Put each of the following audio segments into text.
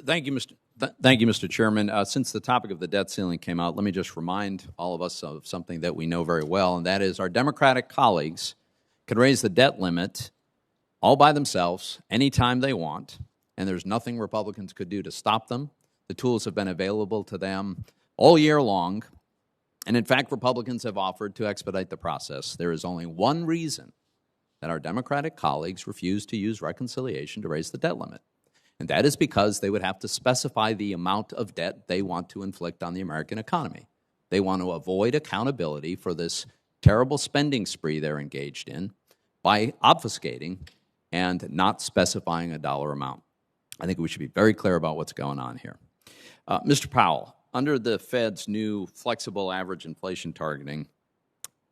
Thank you, Mr. Chairman. Since the topic of the debt ceiling came out, let me just remind all of us of something that we know very well, and that is our Democratic colleagues can raise the debt limit all by themselves anytime they want, and there's nothing Republicans could do to stop them. The tools have been available to them all year long, and in fact, Republicans have offered to expedite the process. There is only one reason that our Democratic colleagues refuse to use reconciliation to raise the debt limit, and that is because they would have to specify the amount of debt they want to inflict on the American economy. They want to avoid accountability for this terrible spending spree they're engaged in by obfuscating and not specifying a dollar amount. I think we should be very clear about what's going on here. Mr. Powell, under the Fed's new flexible average inflation targeting,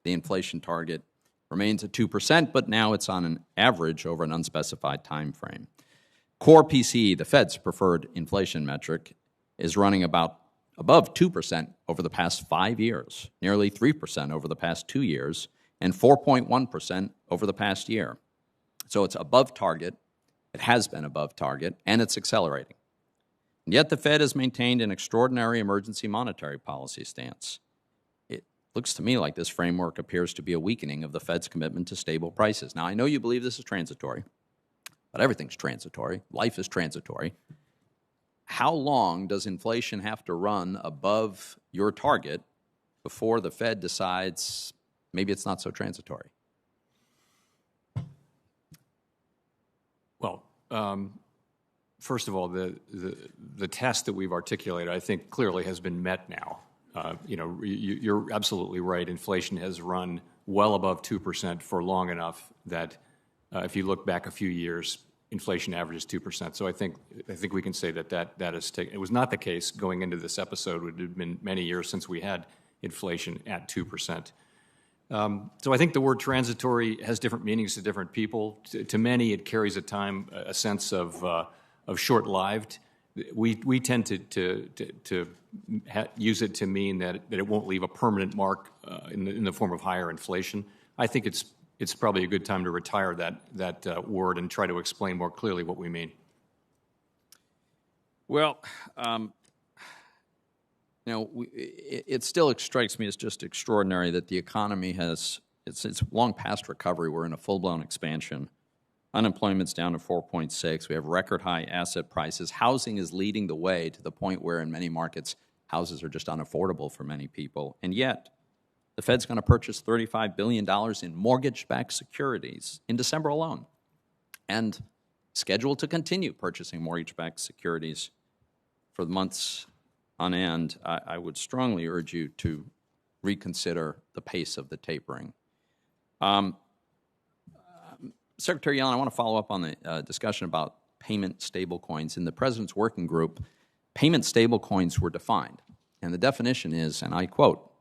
the inflation target remains at 2%, but now it's on an average over an unspecified time frame. Core PCE, the Fed's preferred inflation metric, is running about above 2% over the past 5 years, nearly 3% over the past 2 years, and 4.1% over the past year. So it's above target, it has been above target, and it's accelerating. And yet the Fed has maintained an extraordinary emergency monetary policy stance. It looks to me like this framework appears to be a weakening of the Fed's commitment to stable prices. Now, I know you believe this is transitory, but everything's transitory. Life is transitory. How long does inflation have to run above your target before the Fed decides maybe it's not so transitory? Well, first of all, the test that we've articulated, I think, clearly has been met now. You're absolutely right. Inflation has run well above 2% for long enough that if you look back a few years, inflation averages 2%. So I think we can say that is taken. It was not the case going into this episode. It had been many years since we had inflation at 2%. So I think the word transitory has different meanings to different people. To many, it carries a sense of short-lived. We tend to use it to mean that it won't leave a permanent mark in the form of higher inflation. I think it's probably a good time to retire that word and try to explain more clearly what we mean. Well, it still strikes me as just extraordinary that the economy it's long past recovery. We're in a full-blown expansion. Unemployment's down to 4.6. We have record high asset prices. Housing is leading the way to the point where in many markets, houses are just unaffordable for many people. And yet, the Fed's going to purchase $35 billion in mortgage-backed securities in December alone, and scheduled to continue purchasing mortgage-backed securities for the months on end. I would strongly urge you to reconsider the pace of the tapering. Secretary Yellen, I want to follow up on the discussion about payment stablecoins. In the President's Working Group, payment stablecoins were defined, and the definition is, and I quote,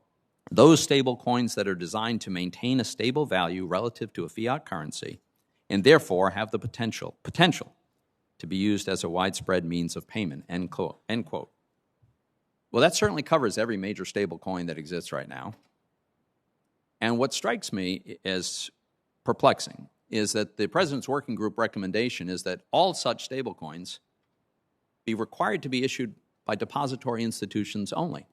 "Those stablecoins that are designed to maintain a stable value relative to a fiat currency and therefore have the potential to be used as a widespread means of payment," end quote. Well, that certainly covers every major stablecoin that exists right now. And what strikes me as perplexing is that the President's Working Group recommendation is that all such stablecoins be required to be issued by depository institutions only.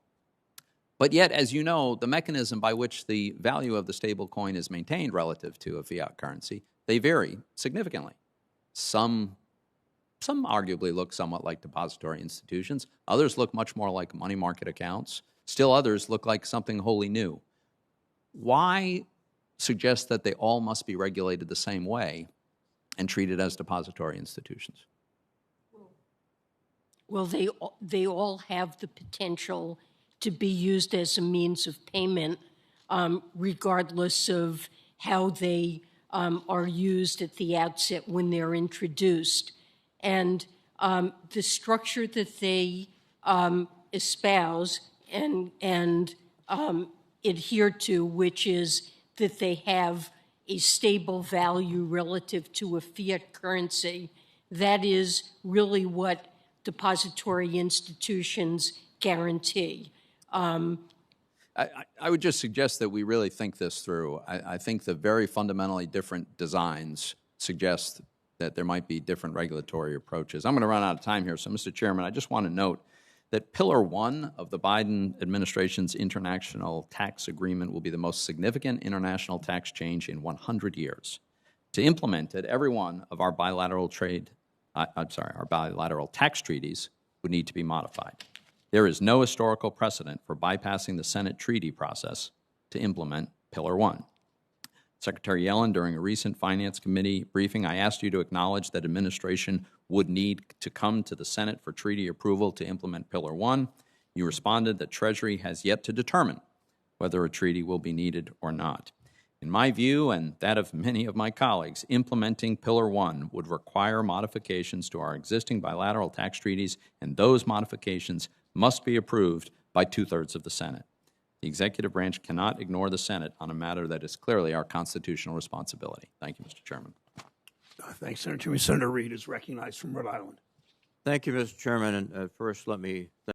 But yet, as you know, the mechanism by which the value of the stablecoin is maintained relative to a fiat currency, they vary significantly. Some arguably look somewhat like depository institutions. Others look much more like money market accounts. Still others look like something wholly new. Why suggest that they all must be regulated the same way and treated as depository institutions? Well, they all have the potential to be used as a means of payment, regardless of how they are used at the outset when they're introduced. And the structure that they espouse and adhere to, which is that they have a stable value relative to a fiat currency, that is really what depository institutions guarantee. I would just suggest that we really think this through. I think the very fundamentally different designs suggest that there might be different regulatory approaches. I'm going to run out of time here, so Mr. Chairman, I just want to note that Pillar 1 of the Biden administration's international tax agreement will be the most significant international tax change in 100 years. To implement it, every one of our bilateral our bilateral tax treaties would need to be modified. There is no historical precedent for bypassing the Senate treaty process to implement Pillar 1. Secretary Yellen, during a recent Finance Committee briefing, I asked you to acknowledge that administration would need to come to the Senate for treaty approval to implement Pillar 1. You responded that Treasury has yet to determine whether a treaty will be needed or not. In my view, and that of many of my colleagues, implementing Pillar 1 would require modifications to our existing bilateral tax treaties, and those modifications must be approved by 2/3 of the Senate. The executive branch cannot ignore the Senate on a matter that is clearly our constitutional responsibility. Thank you, Mr. Chairman. Thanks, Senator Toomey. Senator Reid is recognized from Rhode Island. Thank you, Mr. Chairman. And first, let me